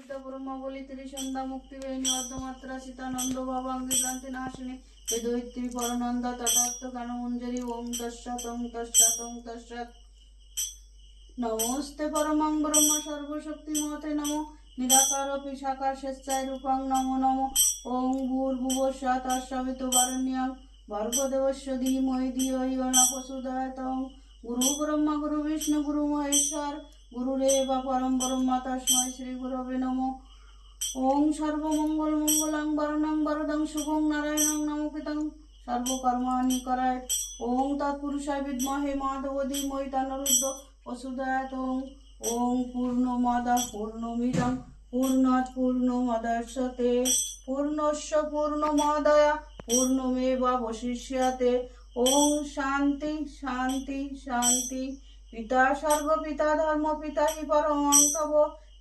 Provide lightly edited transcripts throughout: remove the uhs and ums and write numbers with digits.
ब्रह्म बलि त्रिसंध्या मुक्ति वेणी अर्धमात्रा सीतानंद भवांगी क्रांति नाशिनी वेदोत्री परनंद तथार्थ कानमंजरी ओम तस्सत् नमोस्ते परमं ब्रह्म सर्वशक्तिमते नमो निराकारोऽपि साकार स्वेच्छाय रूपं नमो नमो ओम भूर्भुवस्सुः तत्सवितुर्वरेण्यं भर्गदेवस्य धीमहि धियो यो न प्रचोदयात् गुरु ब्रह्मा गुरु विष्णु गुरु महेश्वर गुरुरेव परं ब्रह्म तस्मै श्री गुरवे नमः ओम सर्वमंगलमंगलं वरणं वरदं शुभं नारायणं नमोकितं सर्वकर्माणि कराय ओम तत्पुरुषाय विद्महे माधव धीमहि तन्नरुद्ध प्रचोदयात् ओम पूर्णमदः पूर्णमिदं पूर्णात् पूर्णमुदच्यते पूर्णस्य पूर्णमादाय पूर्णमेवावशिष्यते ओम शांति शांति शांति पिता सर्व पिता धर्म पिता हि परमं तव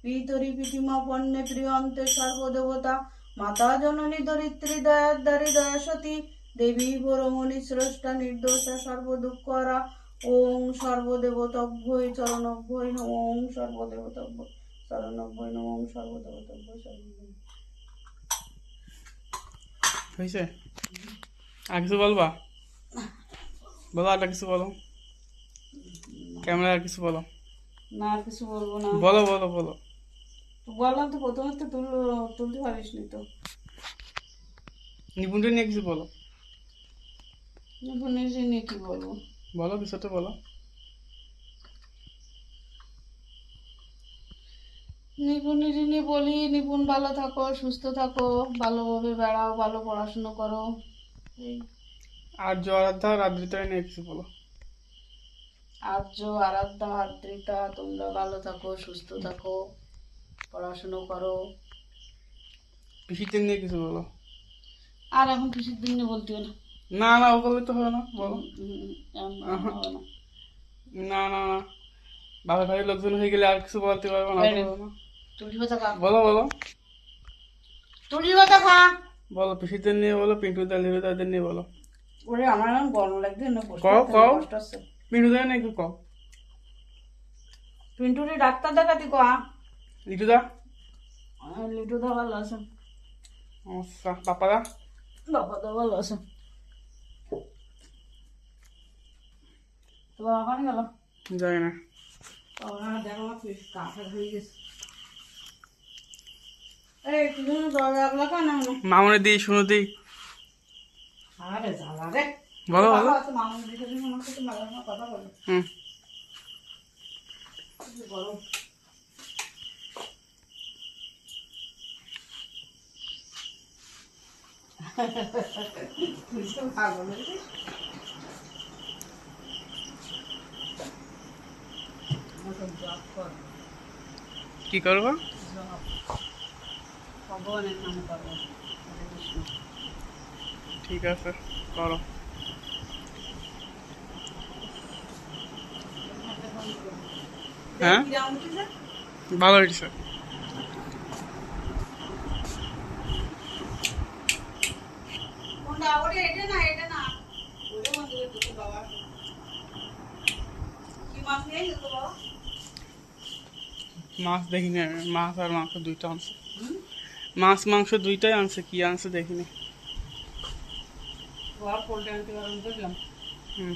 पितरि पितिमा पन्ने प्रियन्ते सर्वदेवता माता जननी धरित्री दयाद्दारी दयासती देवी परमणि श्रेष्ठा निर्दोषा सर्वदुःखहरा ओम सर्वदेवताभ्यै चरणभ्यै नमः ओम सर्वदेवताभ्यै चरणभ्यै नमः ओम सर्वदेवताभ्यै चरणभ्यै হয়েছে আর কিছু বলবা বলো আর কিছু বলো ক্যামেরা আর কিছু বলো না আর কিছু বলবো না বলো বলো বলো বললাম তো প্রথমে তো তুলতে পারিস নি তো নিপুণটা নিয়ে কিছু বলো নিপুণের নিয়ে কি বলবো বলো কিছুটা বলো নিপুণের নিয়ে বলি নিপুণ ভালো থাকো সুস্থ থাকো ভালোভাবে বেড়াও ভালো পড়াশুনো করো এই আর আরাধ্যা রাদ্রিতা নিয়ে কিছু বলো আর্য আরাধ্যা আদ্রিতা তোমরা ভালো থাকো সুস্থ থাকো পড়াশুনো করো পিসিদের নিয়ে কিছু বলো আর এখন পিসির দিন নিয়ে বলতে না না না ও বললে তো হবে না বলো হবে না। না না না বাবার বাড়ির লোকজন হয়ে গেলে আর কিছু বলতে পারবো না বলো না। তুলি কথা খা বলো বলো তুলি কথা খা বলো পিসিদের নিয়ে বলো পিন্টু দা লিরু দাদের নিয়ে বলো ওরে আমার এখন গরম লাগছে না কও কও কষ্ট আছে পিন্টু দা নাকি কও পিন্টুরি ডাক্তার দেখাতি কো লিটু দা লিটু দা ভালো আছে আচ্ছা বাপা দা বাবা তো ভালো আছে তো বাবা কানে গেল যাই না বাবা দেখো কাঁথা হয়ে গেছে এই তুমি দরজা লাগলো কেন মামনে দিই শুনো দিই আরে জ্বালা রে বলো বলো মামুনি দিকে তুমি আমার সাথে মাঝে কথা বলো হুম গরম কি করবো ভগবানের নাম করবো হরে কৃষ্ণ ঠিক আছে করো হ্যাঁ ভালো হয়েছে কোনটা ওরে এটা না ওরে মন্দিরে দুটো বাবা কি মাছ নিয়ে যেত বাবা মাছ দেখিনি আমি। মাছ আর মাংস দুইটা আনছে মাছ মাংস দুইটাই আনছে কি আনছে দেখিনি ঘর পোল্টে আনতে পারলাম বুঝলাম হুম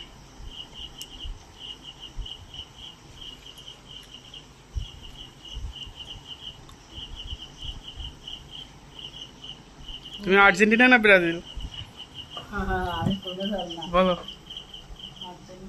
তুমি আর্জেন্টিনা না ব্রাজিল হ্যাঁ আমি করে ধরলাম বলো